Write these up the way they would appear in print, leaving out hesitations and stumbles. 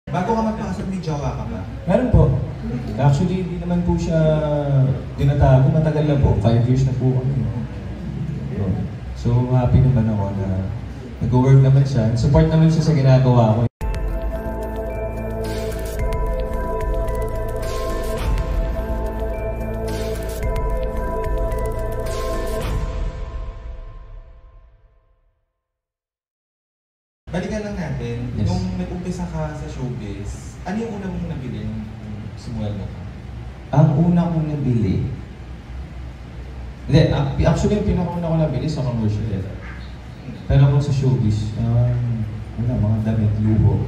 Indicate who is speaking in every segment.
Speaker 1: Bago ka magpasok, may jowa ka ba?
Speaker 2: Meron po. Actually, hindi naman po siya tinatago. Matagal na po. 5 years na po kami. So, happy naman ako na nag-work naman siya. Support naman siya sa ginagawa ko.
Speaker 1: Balikan lang natin,
Speaker 2: yes.
Speaker 1: Nung nag-umpisa ka sa showbiz, ano yung una mong nabili nung simulan mo ka?
Speaker 2: Ang una kong nabili, actually yung pinakauna ko nabili sa commercial. Pero kung sa showbiz, mga damit, luho.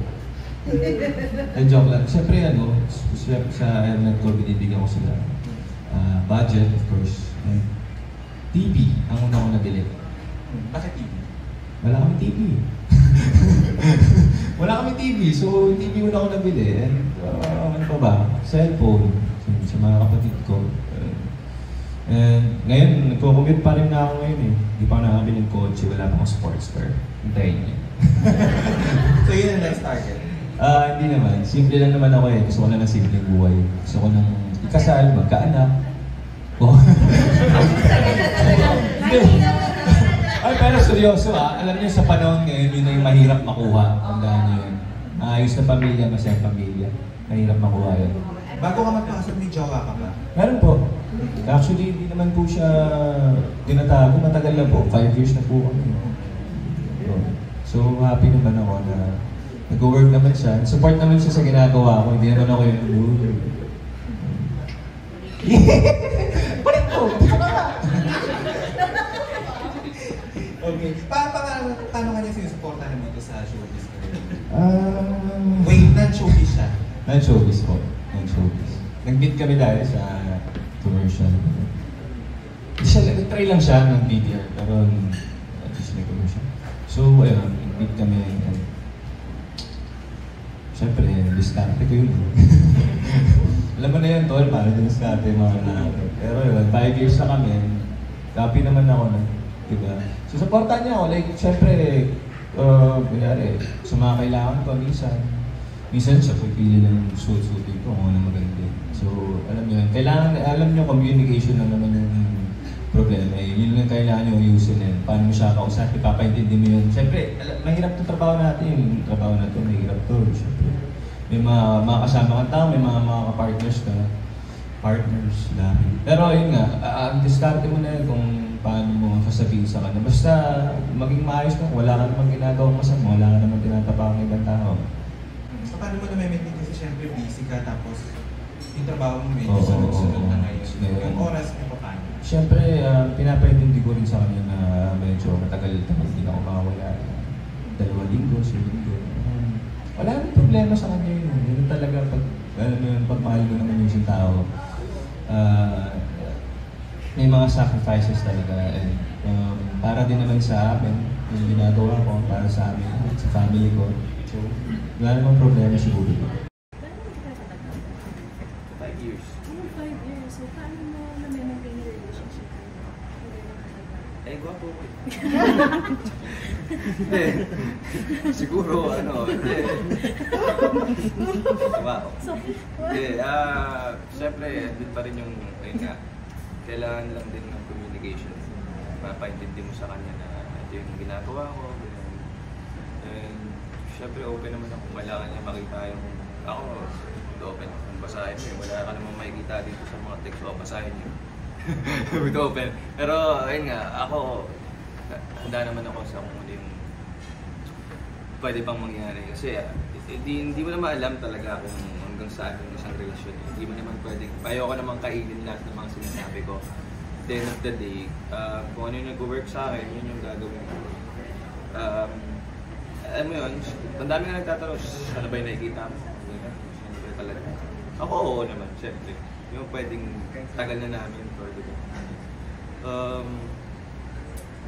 Speaker 2: Joke lang. Siyempre sa Airnet ko, binibigyan ko sila. Budget, of course. And TV, ang una kong nabili.
Speaker 1: Bakit TV?
Speaker 2: Wala kami TV. Wala kami TV, so TV una ko nabili. And ano pa ba? Cellphone sa mga kapatid ko. And ngayon, nagko-commute pa rin na ako ngayon eh. Hindi pa ako nakabili ng kotse, wala pa akong sports car. Hintayin niyo.
Speaker 1: So yun ang next target?
Speaker 2: Hindi naman. Simple lang naman ako eh. Gusto ko lang ng simpleng buhay. Gusto ko ng ikasal, magkaanak. Ay, pero seryoso alam niyo sa panahon ngayon, yun ay mahirap makuha. Tandaan niyo yun. Ayos na pamilya, masayang pamilya. Mahirap makuha yun.
Speaker 1: Bago ka magpasok, may jowa ka ba?
Speaker 2: Meron po. Actually, hindi naman po siya tinatago. Matagal na po. 5 years na po kami. So, happy naman ako na nag-work naman siya. Support naman siya sa ginagawa ko. Hindi naman ako yung Palit po!
Speaker 1: Okay. Paano kanya sinusuportahan dito sa showbiz career? Wait, non-showbiz siya?
Speaker 2: Non-showbiz po. Non-showbiz. Nag-meet kami dahil sa commercial. Nag-try lang siya ng BTR, pero at least may commercial. So, ayun, nag-meet kami. Siyempre, diskarte ko yun. Alam mo na yan, tol, para diskarte mga natin. Pero yun, 5 years na kami. Happy naman ako na. Diba? So, supportan niya ako. Like, syempre, kunyari, sa mga kailangan ko, minsan siya pipili ng suit-suiting ko kung ano maganda. So, alam niyo, alam niyo, communication lang naman yung problema. Yun lang kailangan niyo ayusin eh. Paano mo siya kausap, ipapaintindi mo yun. Syempre, mahirap itong trabaho natin. Yung trabaho na ito, mahirap ito. Syempre, may mga kasama kang tao, may mga kapartners ka. Partners, dami. Pero yun nga, diskarte mo na yun kung paano mo sasabihin sa kanya. Basta maging maayos ka, wala ka namang ginagawang masama, wala ka namang tinatapang ng ibang tao.
Speaker 1: So paano mo na-maintain kasi syempre busy ka tapos yung trabaho mo medyo sunod-sunod na ngayon. Yung oras mo paano?
Speaker 2: Siyempre, pinapaintindi ko rin sa kanya na medyo matagal hindi na ako makawala. 2 linggo, 1 linggo. Wala namang problema sa kanya yun. Yun talaga pagmahal mo naman yung isang tao. May mga sacrifices talaga and para din naman sa amin yung ginagawa ko para sa amin at sa family ko. So, wala namang problema siguro.
Speaker 3: 5 years.
Speaker 4: 5 years. So, paano mo na-maintain yung relationship?
Speaker 3: Gwapo ko eh. Siguro, wow. Siyempre, din pa rin yung, nga, kailangan lang din ng communication. Mapaintindi mo sa kanya na ito yung ginagawa ko. And siyempre, open naman ako. Kailangan niya makita yung ako. Open kung basahin mo. Wala ka namang makikita dito sa mga text o basahin niyo. With open. Pero, ayun nga, ako, handa naman ako sa kung ano yung pwede pang mangyari. Kasi, hindi mo naman alam talaga kung hanggang saan yung isang relasyon. Hindi mo naman pwede. Ayoko naman kainin lahat ng mga sinasabi ko. At the end of the day, kung ano yung nag-work sa akin, yun yung gagawin ko. Alam mo yun, ang dami nga nagtatanong, ano ba yung nakikita mo? Ano ba talaga? Ako, oo naman, syempre. Yung pwedeng tagal na namin for the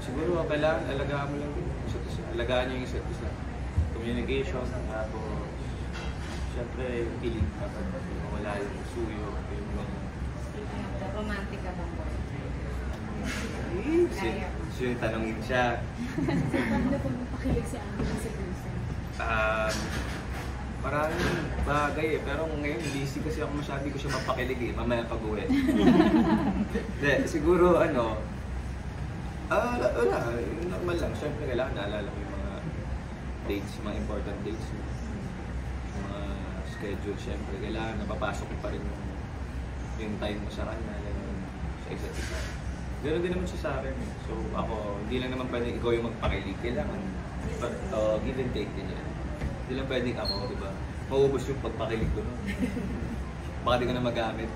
Speaker 3: siguro kailangan alagaan mo lang din. Alagaan nyo yung isa't isa. Communication, tapos syempre yung kilig kapag wala yung suyo, yung mga
Speaker 4: Romantic ka bang boy?
Speaker 3: So yung tanongin siya.
Speaker 4: So, paano po mapakilig si Angela sa girlfriend?
Speaker 3: Maraming bagay eh. Pero ngayon, busy kasi ako masyado ko siya mapakilig eh. Mamaya pag-uwi. Hindi, siguro ano, wala. Normal lang. Siyempre, kailangan naalala ko yung mga dates, mga important dates. Mga schedule, siyempre. Kailangan napapasok ko pa rin yung time mo sa kanya. Sa isa't isa. Ganoon din naman siya sa akin eh. So ako, hindi lang naman pwedeng ikaw yung magpakilig. Kailangan, give and take din yan. Hindi lang pwedeng ako, di ba? Maubos yung pagpakilig ko nun. Baka di ko na magamit.